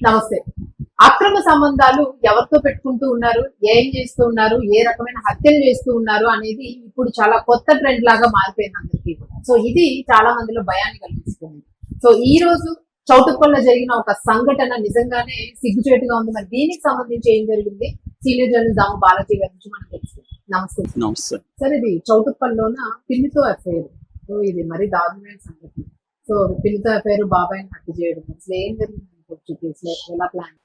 నమస్తే. అక్రమ సంబంధాలు ఎవరితో పెట్టుకుంటూ ఉన్నారు? ఏం చేస్తూ ఉన్నారు? ఏ రకమైన హత్యలు చేస్తూ ఉన్నారు? అనేది ఇప్పుడు చాలా కొత్త ట్రెండ్ లాగా మారిపోయింది అందరికీ కూడా. సో ఇది చాలా మందిలో భయాన్ని కలిగిస్తుంది. సో ఈ రోజు చౌటుప్పల్లో జరిగిన ఒక సంఘటన నిజంగానే సిగ్గుచేటుగా ఉంది. మరి దీనికి సంబంధించి ఏం జరిగింది? సీనియర్ జర్నలిస్ట్ దాము బాలాజీ గారి నుంచి మనం తెలుసుకుందాం. నమస్తే. నమస్తే. సార్, ఇది చౌటుప్పల్లోన పిన్నితో అఫైర్. సో ఇది మరి దారుణమైన సంఘటన. సో పిన్నితో అఫైర్, బాబాయిని హత్య చేయడం, అసలు ఏం జరిగింది?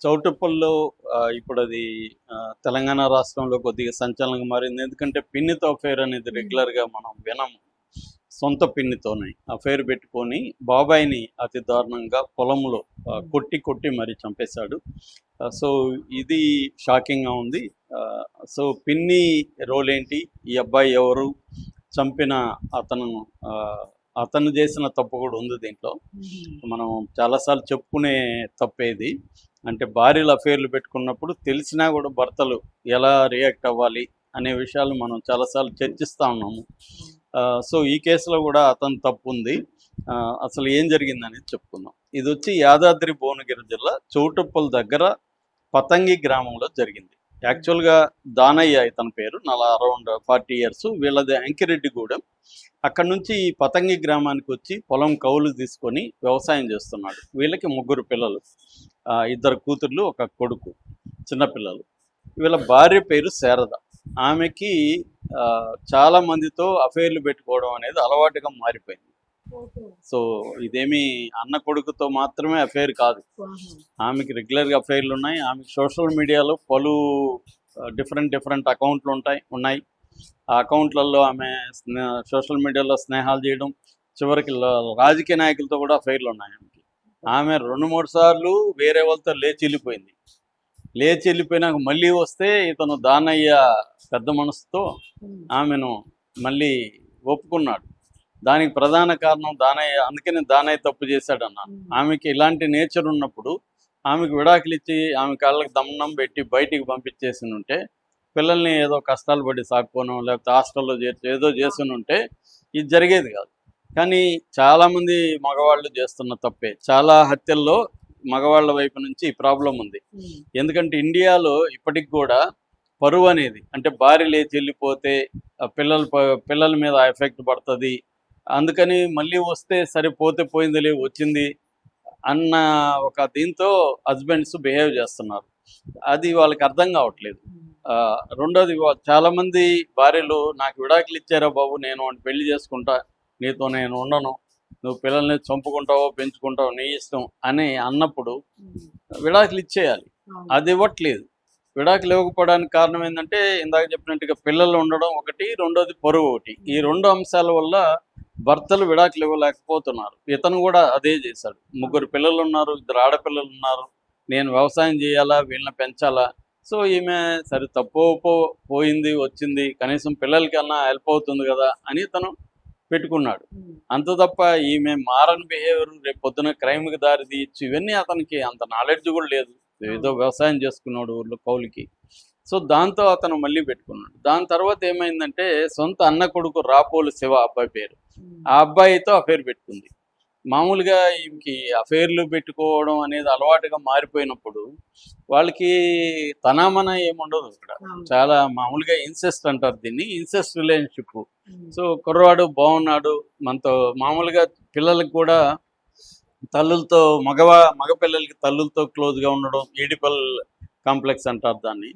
చౌటుప్పల్లో ఇప్పుడు అది తెలంగాణ రాష్ట్రంలో కొద్దిగా సంచలనంగా మారింది. ఎందుకంటే పిన్నితో అఫైర్ అనేది రెగ్యులర్ గా మనం వినము. సొంత పిన్నితోనే అఫైర్ పెట్టుకొని బాబాయిని అతి దారుణంగా పొలంలో కొట్టి మరి చంపేశాడు. సో ఇది షాకింగ్ గా ఉంది. సో పిన్ని రోల్ ఏంటి, ఈ అబ్బాయి ఎవరు, చంపిన అతను చేసిన తప్పు కూడా ఉంది దీంట్లో. మనం చాలాసార్లు చెప్పుకునే తప్పేది. అంటే భార్యలు అఫేర్లు పెట్టుకున్నప్పుడు తెలిసినా కూడా భర్తలు ఎలా రియాక్ట్ అవ్వాలి అనే విషయాలు మనం చాలాసార్లు చర్చిస్తూ ఉన్నాము. సో ఈ కేసులో కూడా అతను తప్పు ఉంది. అసలు ఏం జరిగిందనేది చెప్పుకుందాం. ఇది వచ్చి యాదాద్రి భువనగిరి జిల్లా చౌటుప్పల్ దగ్గర పతంగి గ్రామంలో జరిగింది. యాక్చువల్గా దానయ్య ఇతని పేరు, అరౌండ్ 40 years. వీళ్ళది అంకిరెడ్డిగూడెం. అక్కడ నుంచి ఈ పతంగి గ్రామానికి వచ్చి పొలం కౌలు తీసుకొని వ్యవసాయం చేస్తున్నాడు. వీళ్ళకి 3 పిల్లలు, 2 కూతుర్లు, 1 కొడుకు, చిన్నపిల్లలు. వీళ్ళ భార్య పేరు శారద. ఆమెకి చాలా మందితో అఫైర్లు పెట్టుకోవడం అనేది అలవాటుగా మారిపోయింది. సో ఇదేమి అన్న కొడుకుతో మాత్రమే అఫైర్ కాదు, ఆమెకి రెగ్యులర్గా అఫైర్లు ఉన్నాయి. ఆమెకి సోషల్ మీడియాలో పలు డిఫరెంట్ అకౌంట్లు ఉన్నాయి. ఆ అకౌంట్లలో ఆమె సోషల్ మీడియాలో స్నేహాలు చేయడం, చివరికి రాజకీయ నాయకులతో కూడా అఫైర్లు ఉన్నాయి ఆమెకి. ఆమె 2-3 సార్లు వేరే వాళ్ళతో లేచి వెళ్ళిపోయినాక మళ్ళీ వస్తే ఇతను దానయ్య పెద్ద మనసుతో ఆమెను మళ్ళీ ఒప్పుకున్నాడు. దానికి ప్రధాన కారణం దానయ్య. అందుకని దానయ్య తప్పు చేశాడన్నాను. ఆమెకి ఇలాంటి నేచర్ ఉన్నప్పుడు ఆమెకు విడాకులు ఇచ్చి ఆమె కాళ్ళకి దమ్మనం పెట్టి బయటికి పంపించేసి ఉంటే, పిల్లల్ని ఏదో కష్టాలు పడి సాక్కోనో లేకపోతే హాస్టల్లో చేర్చి ఏదో చేసి ఉంటే ఇది జరిగేది కాదు. కానీ చాలామంది మగవాళ్ళు చేస్తున్న తప్పే. చాలా హత్యల్లో మగవాళ్ళ వైపు నుంచి ఈ ప్రాబ్లం ఉంది. ఎందుకంటే ఇండియాలో ఇప్పటికి కూడా పరువు అనేది, అంటే భార్య లేచి వెళ్ళిపోతే పిల్లల మీద ఎఫెక్ట్ పడుతుంది, అందుకని మళ్ళీ వస్తే సరిపోతే పోయిందిలే వచ్చింది అన్న ఒక దీంతో హస్బెండ్స్ బిహేవ్ చేస్తున్నారు. అది వాళ్ళకి అర్థం కావట్లేదు. రెండోది, చాలామంది భార్యలు నాకు విడాకులు ఇచ్చారా బాబు, నేను పెళ్లి చేసుకుంటా, నీతో నేను ఉండను, నువ్వు పిల్లల్ని చంపుకుంటావో పెంచుకుంటావో నీ ఇష్టం అని అన్నప్పుడు విడాకులు ఇచ్చేయాలి. అది ఇవ్వట్లేదు. విడాకులు ఇవ్వకపోవడానికి కారణం ఏంటంటే ఇందాక చెప్పినట్టుగా పిల్లలు ఉండడం ఒకటి, రెండోది పరువు ఒకటి. ఈ 2 అంశాల వల్ల భర్తలు విడాకులు ఇవ్వలేకపోతున్నారు. ఇతను కూడా అదే చేశాడు. 3 పిల్లలు ఉన్నారు, 2 ఆడపిల్లలు ఉన్నారు. నేను వ్యవసాయం చేయాలా, వీళ్ళని పెంచాలా. సో ఈమె సరే తప్పు పోయింది వచ్చింది, కనీసం పిల్లలకన్నా హెల్ప్ అవుతుంది కదా అని తను పెట్టుకున్నాడు. అంత తప్ప ఈమె మారని బిహేవియర్ రేపు పొద్దున క్రైమ్కి దారి తీయచ్చు, ఇవన్నీ అతనికి అంత నాలెడ్జ్ కూడా లేదు. ఏదో వ్యవసాయం చేసుకున్నాడు ఊళ్ళో కౌలుకి. సో దాంతో అతను మళ్ళీ పెట్టుకున్నాడు. దాని తర్వాత ఏమైందంటే సొంత అన్న కొడుకు రాపోలు శివ అబ్బాయి పేరు, ఆ అబ్బాయితో అఫైర్ పెట్టుకుంది. మామూలుగా ఈమెకి అఫైర్లు పెట్టుకోవడం అనేది అలవాటుగా మారిపోయినప్పుడు వాళ్ళకి తనామన ఏముండదు. ఇక్కడ చాలా మామూలుగా ఇన్సెస్ట్ అంటారు దీన్ని, ఇన్సెస్ట్ రిలేషన్షిప్. సో కుర్రవాడు బాగున్నాడు మనతో, మామూలుగా పిల్లలకు కూడా తల్లులతో మగ పిల్లలకి తల్లులతో క్లోజ్గా ఉండడం, ఈడిపల్ కాంప్లెక్స్ అంటారు దాన్ని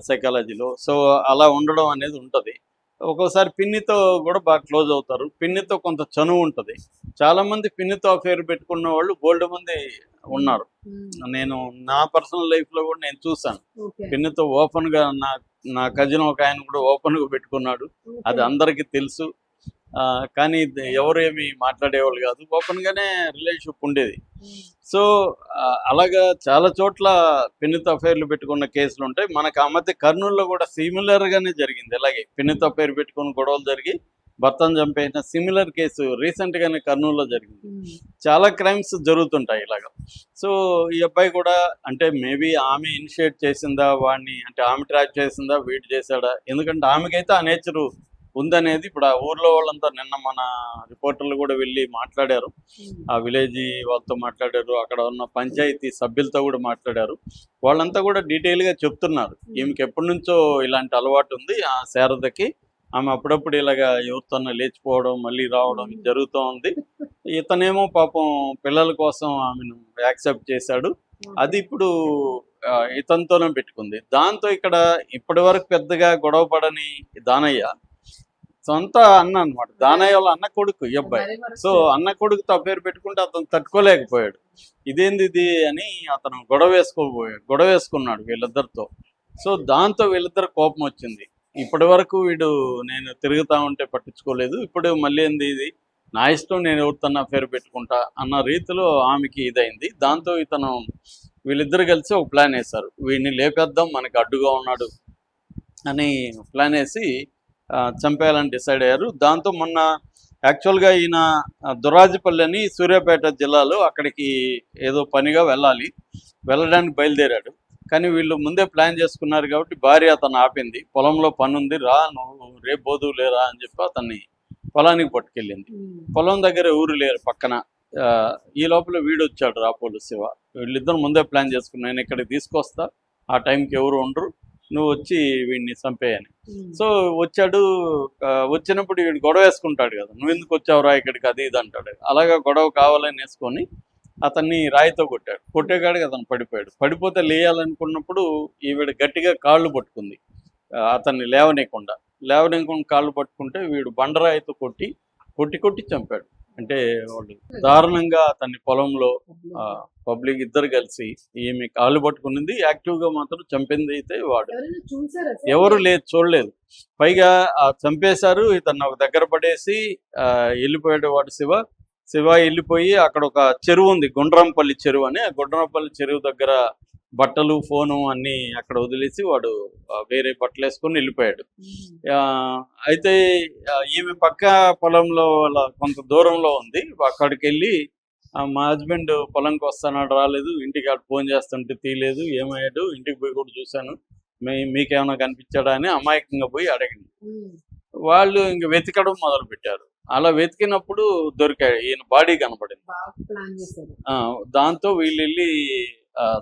సైకాలజీలో. సో అలా ఉండడం అనేది ఉంటుంది. ఒక్కోసారి పిన్నితో కూడా బాగా క్లోజ్ అవుతారు. పిన్నితో కొంత చనువు ఉంటుంది. చాలామంది పిన్నితో అఫేర్ పెట్టుకున్న వాళ్ళు బోల్డ్ మంది ఉన్నారు. నేను నా పర్సనల్ లైఫ్లో కూడా నేను చూసాను. పిన్నితో ఓపెన్గా నా కజిన్ ఒక ఆయన కూడా ఓపెన్గా పెట్టుకున్నాడు. అది అందరికీ తెలుసు. కానీ ఎవరు ఏమి మాట్లాడేవాళ్ళు కాదు, ఓపెన్గానే రిలేషన్షిప్ ఉండేది. సో అలాగా చాలా చోట్ల పిన్నితో అఫైర్లు పెట్టుకున్న కేసులు ఉంటాయి. మనకు ఆ మధ్య కర్నూలులో కూడా సిమిలర్గానే జరిగింది. అలాగే పిన్నితో అఫైర్ పెట్టుకుని గొడవలు జరిగి భర్తను చంపేసిన సిమిలర్ కేసు రీసెంట్గానే కర్నూలులో జరిగింది. చాలా క్రైమ్స్ జరుగుతుంటాయి ఇలాగా. సో ఈ అబ్బాయి కూడా అంటే మేబీ ఆమె ఇనిషియేట్ చేసిందా వాడిని, అంటే ఆమె ట్రాక్ చేసిందా వీడు చేశాడా, ఎందుకంటే ఆమెకైతే ఆ నేచరు ఉందనేది ఇప్పుడు ఆ ఊర్లో వాళ్ళంతా నిన్న మన రిపోర్టర్లు కూడా వెళ్ళి మాట్లాడారు. ఆ విలేజ్ వాళ్ళతో మాట్లాడారు, అక్కడ ఉన్న పంచాయతీ సభ్యులతో కూడా మాట్లాడారు. వాళ్ళంతా కూడా డీటెయిల్గా చెప్తున్నారు. ఈమెకి ఎప్పటి నుంచో ఇలాంటి అలవాటు ఉంది ఆ శారదకి. ఆమె అప్పుడప్పుడు ఇలాగా ఎవరితోనో లేచిపోవడం మళ్ళీ రావడం జరుగుతూ ఉంది. ఇతనేమో పాపం పిల్లల కోసం ఆమెను యాక్సెప్ట్ చేశాడు. అది ఇప్పుడు ఇతనితోనే పెట్టుకుంది. దాంతో ఇక్కడ ఇప్పటి వరకు పెద్దగా గొడవ పడని దానయ్య సొంత అన్న అనమాట. దానయ్య వాళ్ళ అన్న కొడుకు ఈ అబ్బాయి. సో అన్న కొడుకుతో పేరు పెట్టుకుంటే అతను తట్టుకోలేకపోయాడు. ఇదేంది ఇది అని అతను గొడవ వేసుకున్నాడు వీళ్ళిద్దరితో. సో దాంతో వీళ్ళిద్దరు కోపం వచ్చింది. ఇప్పటి వరకు వీడు నేను తిరుగుతా ఉంటే పట్టించుకోలేదు, ఇప్పుడు మళ్ళీ ఏంది ఇది, నా ఇష్టం, నేను ఎవరితోన్నా పేరు పెట్టుకుంటా అన్న రీతిలో ఆమెకి ఇదైంది. దాంతో ఇతను వీళ్ళిద్దరు కలిసి ఒక ప్లాన్ వేశారు. వీడిని లేపేద్దాం, మనకి అడ్డుగా ఉన్నాడు అని ప్లాన్ వేసి చంపేయాలని డిసైడ్ అయ్యారు. దాంతో మొన్న యాక్చువల్గా ఈయన దురాజిపల్లి అని సూర్యాపేట జిల్లాలో అక్కడికి ఏదో పనిగా వెళ్ళడానికి బయలుదేరాడు. కానీ వీళ్ళు ముందే ప్లాన్ చేసుకున్నారు కాబట్టి భార్య అతను ఆపింది. పొలంలో పని ఉంది, రా, నువ్వు రేపు పోదు లేరా అని చెప్పి అతన్ని పొలానికి పట్టుకెళ్ళింది. పొలం దగ్గర ఊరు లేరు పక్కన. ఈ లోపల వీడు వచ్చాడు, రాపోలు శివ. వీళ్ళిద్దరు ముందే ప్లాన్ చేసుకున్నాను, నేను ఇక్కడికి తీసుకొస్తా, ఆ టైంకి ఎవరు ఉండరు, నువ్వు వచ్చి వీడిని చంపేయని. సో వచ్చాడు. వచ్చినప్పుడు వీడు గొడవ వేసుకుంటాడు కదా, నువ్వు ఎందుకు వచ్చావురా ఇక్కడికి, అది ఇది అంటాడు. అలాగా గొడవ కావాలని వేసుకొని అతన్ని రాయితో కొట్టేకాడికి అతను పడిపోతే లేయాలనుకున్నప్పుడు ఈవిడ గట్టిగా కాళ్ళు పట్టుకుంది, అతన్ని లేవనీయకుండా కాళ్ళు పట్టుకుంటే వీడు బండరాయితో కొట్టి చంపాడు. అంటే వాళ్ళు దారుణంగా అతన్ని పొలంలో పబ్లిక్ ఇద్దరు కలిసి ఈమె కాళ్ళు పట్టుకునింది, యాక్టివ్గా మాత్రం చంపింది అయితే వాడు. ఎవరు లేదు, చూడలేదు. పైగా చంపేశారు. ఇతన్ని ఒక దగ్గర పడేసి వెళ్ళిపోయాడు వాడు శివ వెళ్ళిపోయి అక్కడ ఒక చెరువు ఉంది, గుండ్రంపల్లి చెరువు అని. ఆ గుండ్రంపల్లి చెరువు దగ్గర బట్టలు, ఫోను అన్నీ అక్కడ వదిలేసి వాడు వేరే బట్టలు వేసుకొని వెళ్ళిపోయాడు. అయితే ఈమె పక్క పొలంలో కొంత దూరంలో ఉంది. అక్కడికి వెళ్ళి మా హస్బెండ్ పొలంకి వస్తానాడు, రాలేదు, ఇంటికి అటు ఫోన్ చేస్తుంటే తీయలేదు, ఏమయ్యాడు, ఇంటికి పోయి కూడా చూశాను, మీకేమైనా కనిపించాడా అని అమాయకంగా పోయి అడిగింది. వాళ్ళు ఇంక వెతకడం మొదలు పెట్టారు. అలా వెతికినప్పుడు దొరికాడు, ఈయన బాడీ కనపడింది. దాంతో వీళ్ళు వెళ్ళి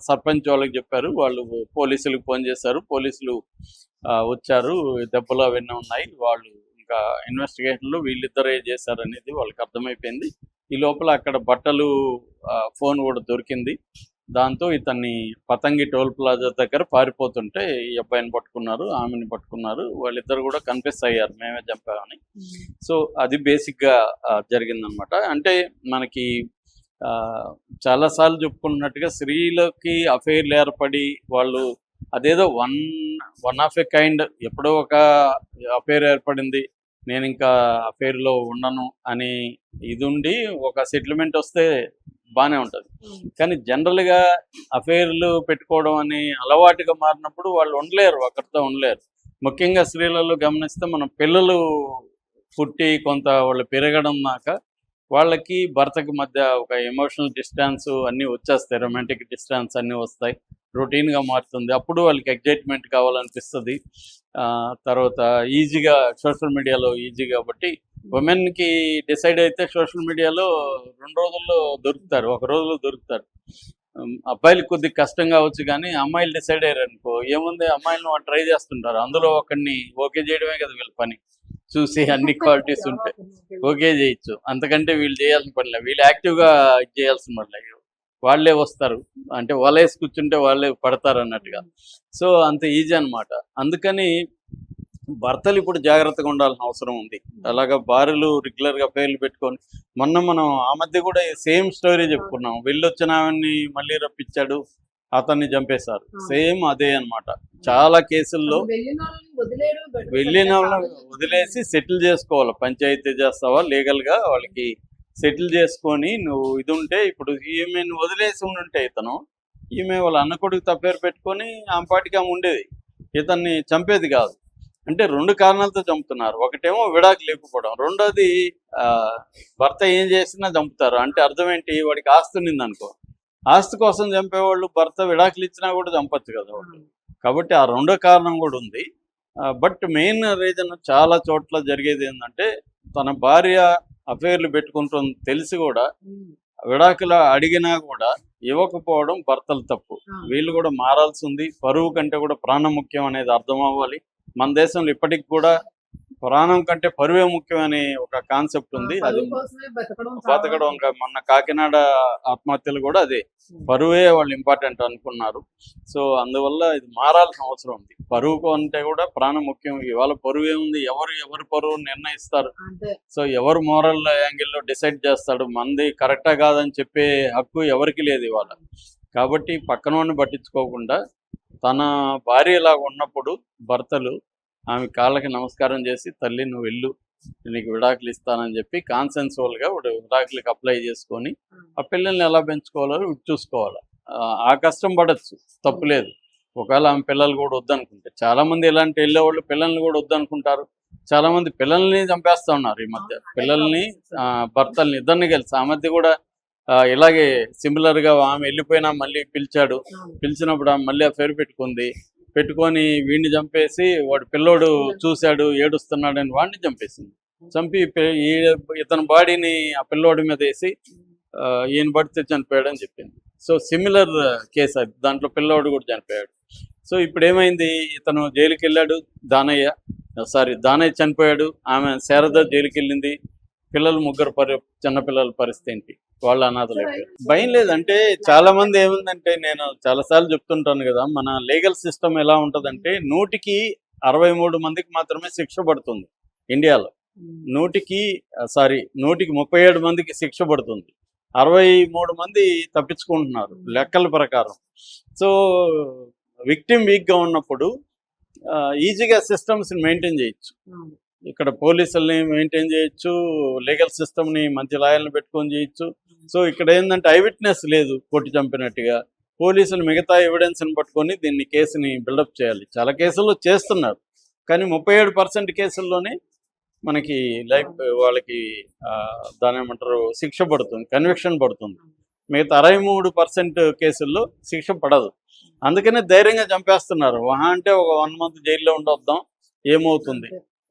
సర్పంచ్ వాళ్ళకి చెప్పారు. వాళ్ళు పోలీసులకు ఫోన్ చేశారు. పోలీసులు వచ్చారు. దెబ్బలు అవన్నీ ఉన్నాయి. వాళ్ళు ఇంకా ఇన్వెస్టిగేషన్లో వీళ్ళిద్దరే చేశారు అనేది వాళ్ళకి అర్థమైపోయింది. ఈ లోపల అక్కడ బట్టలు, ఫోన్ కూడా దొరికింది. దాంతో ఇతన్ని పతంగి టోల్ ప్లాజా దగ్గర పారిపోతుంటే ఈ అబ్బాయిని పట్టుకున్నారు, ఆమెని పట్టుకున్నారు. వాళ్ళిద్దరు కూడా కన్ఫెస్ అయ్యారు, మేమే చంపామని. సో అది బేసిక్గా జరిగిందనమాట. అంటే మనకి చాలాసార్లు చెప్పుకున్నట్టుగా స్త్రీలకి అఫైర్లు ఏర్పడి వాళ్ళు అదేదో వన్ ఆఫ్ ఎ కైండ్, ఎప్పుడో ఒక అఫైర్ ఏర్పడింది, నేను ఇంకా అఫైర్లో ఉండను అని ఇది ఉండి ఒక సెటిల్మెంట్ వస్తే బాగానే ఉంటుంది. కానీ జనరల్గా అఫైర్లు పెట్టుకోవడం అని అలవాటుగా మారినప్పుడు వాళ్ళు ఉండలేరు, ఒకరితో ఉండలేరు. ముఖ్యంగా స్త్రీలలో గమనిస్తే మనం పిల్లలు పుట్టి కొంత వాళ్ళు పెరగడం దాకా వాళ్ళకి భర్తకి మధ్య ఒక ఎమోషనల్ డిస్టెన్స్ అన్నీ వచ్చేస్తాయి, రొమాంటిక్ డిస్టెన్స్ అన్నీ వస్తాయి, రొటీన్గా మారుతుంది. అప్పుడు వాళ్ళకి ఎగ్జైట్మెంట్ కావాలనిపిస్తుంది. తర్వాత ఈజీగా సోషల్ మీడియాలో ఈజీ కాబట్టి ఉమెన్కి డిసైడ్ అయితే సోషల్ మీడియాలో 2 రోజుల్లో దొరుకుతారు, 1 రోజులో దొరుకుతారు. అబ్బాయిలు కొద్దిగా కష్టం కావచ్చు, కానీ అమ్మాయిలు డిసైడ్ అయ్యారు అనుకో, ఏముంది, అమ్మాయిలను వాళ్ళు ట్రై చేస్తుంటారు. అందులో ఒకరిని ఓకే చేయడమే కదా వీళ్ళ పని. చూసి అన్ని క్వాలిటీస్ ఉంటే ఓకే చేయొచ్చు, అంతకంటే వీళ్ళు చేయాల్సిన పనిలే. వీళ్ళు యాక్టివ్గా చేయాల్సిన పనిలే, వాళ్ళే వస్తారు. అంటే వలేసి కూర్చుంటే వాళ్ళే పడతారు అన్నట్టుగా. సో అంత ఈజీ అనమాట. అందుకని భర్తలు ఇప్పుడు జాగ్రత్తగా ఉండాల్సిన అవసరం ఉంది. అలాగా భార్యలు రెగ్యులర్గా పేర్లు పెట్టుకొని, మనం ఆ మధ్య కూడా సేమ్ స్టోరీ చెప్పుకున్నాం. వెళ్ళొచ్చిన ఆమెని మళ్ళీ రప్పించాడు, అతన్ని చంపేశారు. సేమ్ అదే అనమాట. చాలా కేసుల్లో వెళ్ళిన వాళ్ళని వదిలేసి సెటిల్ చేసుకోవాలి. పంచాయతీ చేస్తావా లీగల్గా వాళ్ళకి సెటిల్ చేసుకొని నువ్వు ఇది ఉంటే, ఇప్పుడు ఈమెను వదిలేసి ఉండుంటే ఈమె వాళ్ళ అన్న కొడుకు తప్పేరు పెట్టుకొని ఆమె పాటికి ఆమె ఉండేది, ఇతన్ని చంపేది కాదు. అంటే 2 కారణాలతో చంపుతున్నారు. ఒకటేమో విడాకు లేకపోవడం, రెండోది భర్త ఏం చేసినా చంపుతారు. అంటే అర్థం ఏంటి, వాడికి ఆస్తి ఉన్నింది అనుకో, ఆస్తి కోసం చంపేవాళ్ళు భర్త విడాకులు ఇచ్చినా కూడా చంపచ్చు కదా వాళ్ళు. కాబట్టి ఆ 2వ కారణం కూడా ఉంది. బట్ మెయిన్ రీజన్ చాలా చోట్ల జరిగేది ఏంటంటే తన భార్య అఫైర్లు పెట్టుకుంటుంది తెలిసి కూడా విడాకులు అడిగినా కూడా ఇవ్వకపోవడం భర్తలు తప్పు. వీళ్ళు కూడా మారాల్సి ఉంది. పరువు కంటే కూడా ప్రాణం ముఖ్యం అనేది అర్థం అవ్వాలి. మన దేశంలో ఇప్పటికి కూడా ప్రాణం కంటే పరువే ముఖ్యం అనే ఒక కాన్సెప్ట్ ఉంది. అది బతకడం ఇంకా మొన్న కాకినాడ ఆత్మహత్యలు కూడా అదే, పరువే వాళ్ళు ఇంపార్టెంట్ అనుకున్నారు. సో అందువల్ల ఇది మారాల్సిన అవసరం ఉంది. పరువు అంటే కూడా ప్రాణం ముఖ్యం. ఇవాళ పరువు ఏముంది, ఎవరు పరువు నిర్ణయిస్తారు. సో ఎవరు మోరల్ యాంగిల్లో డిసైడ్ చేస్తాడు, మంది కరెక్టా కాదని చెప్పే హక్కు ఎవరికి లేదు ఇవాళ. కాబట్టి పక్కనోడిని పట్టించుకోకుండా తన భార్య లాగా ఉన్నప్పుడు భర్తలు ఆమె కాళ్ళకి నమస్కారం చేసి, తల్లి నువ్వు వెళ్ళు, నీకు విడాకులు ఇస్తానని చెప్పి కాన్సెన్సువల్గా విడాకులకి అప్లై చేసుకొని ఆ పిల్లల్ని ఎలా పెంచుకోవాలో చూసుకోవాలి. ఆ కష్టం పడచ్చు, తప్పులేదు. ఒకవేళ ఆమె పిల్లలు కూడా వద్దనుకుంటే, చాలామంది ఇలాంటి వెళ్ళేవాళ్ళు పిల్లల్ని కూడా వద్దనుకుంటారు. చాలామంది పిల్లల్ని చంపేస్తూ ఉన్నారు ఈ మధ్య, పిల్లల్ని భర్తల్ని ఇద్దరిని కలిసి. ఆ మధ్య కూడా ఇలాగే సిమిలర్గా ఆమె వెళ్ళిపోయినా మళ్ళీ పిలిచాడు, పిలిచినప్పుడు ఆమె మళ్ళీ ఆ పేరు పెట్టుకొని వీడిని చంపేసి, వాడు పిల్లోడు చూశాడు ఏడుస్తున్నాడని వాడిని చంపేసింది. చంపి ఇతని బాడీని ఆ పిల్లోడి మీద వేసి ఈయన పడితే చనిపోయాడని చెప్పింది. సో సిమిలర్ కేసు అది, దాంట్లో పిల్లోడు కూడా చనిపోయాడు. సో ఇప్పుడు ఏమైంది, ఇతను జైలుకి వెళ్ళాడు, దానయ్య చనిపోయాడు, ఆమె శారద జైలుకి వెళ్ళింది. పిల్లలు ముగ్గురు చిన్నపిల్లల పరిస్థితి ఏంటి, వాళ్ళ అనాథలు అయిపోయారు. భయం లేదంటే చాలా మంది ఏముందంటే, నేను చాలాసార్లు చెప్తుంటాను కదా, మన లీగల్ సిస్టమ్ ఎలా ఉంటుందంటే 100కి 63 మందికి మాత్రమే శిక్ష పడుతుంది ఇండియాలో. 100కి 37 మందికి శిక్ష పడుతుంది. 63 మంది తప్పించుకుంటున్నారు లెక్కల ప్రకారం. సో విక్టిమ్ వీక్గా ఉన్నప్పుడు ఈజీగా సిస్టమ్స్ని మెయింటైన్ చేయొచ్చు. ఇక్కడ పోలీసుల్ని మెయింటైన్ చేయొచ్చు, లీగల్ సిస్టమ్ని మంచి లాయర్ని పెట్టుకొని చేయొచ్చు. సో ఇక్కడ ఏంటంటే ఐ విట్నెస్ లేదు, కొట్టి చంపినట్టుగా. పోలీసులు మిగతా ఎవిడెన్స్ని పట్టుకొని దీన్ని కేసుని బిల్డప్ చేయాలి. చాలా కేసుల్లో చేస్తున్నారు, కానీ 37% కేసుల్లోనే మనకి వాళ్ళకి దాని ఏమంటారు శిక్ష పడుతుంది, కన్విక్షన్ పడుతుంది. మిగతా 63% కేసుల్లో శిక్ష పడదు. అందుకనే ధైర్యంగా చంపేస్తున్నారు. అంటే ఒక 1 month జైల్లో ఉండొద్దాం, ఏమవుతుంది.